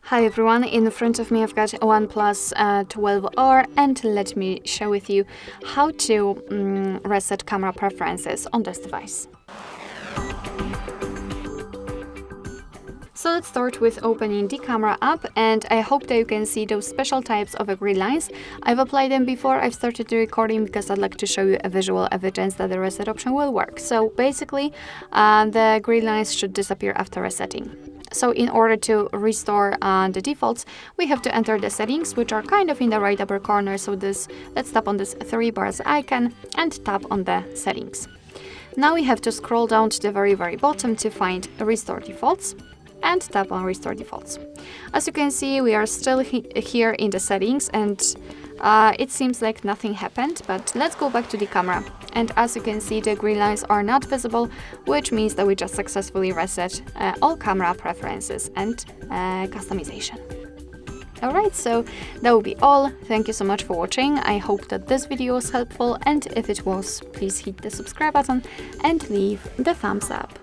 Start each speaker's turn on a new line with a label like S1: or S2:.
S1: Hi everyone, in front of me I've got a OnePlus 12R and let me share with you how to reset camera preferences on this device. So let's start with opening the camera app, and I hope that you can see those special types of green lines. I've applied them before I've started the recording because I'd like to show you a visual evidence that the reset option will work. So basically, the green lines should disappear after resetting. So in order to restore the defaults, we have to enter the settings, which are kind of in the right upper corner. So let's tap on this three bars icon and tap on the settings. Now we have to scroll down to the very bottom to find restore defaults and tap on restore defaults. As you can see, we are still here in the settings, and it seems like nothing happened, but let's go back to the camera. And as you can see, the green lines are not visible, which means that we just successfully reset all camera preferences and customization. Alright, so that will be all. Thank you so much for watching. I hope that this video was helpful, and if it was, please hit the subscribe button and leave the thumbs up.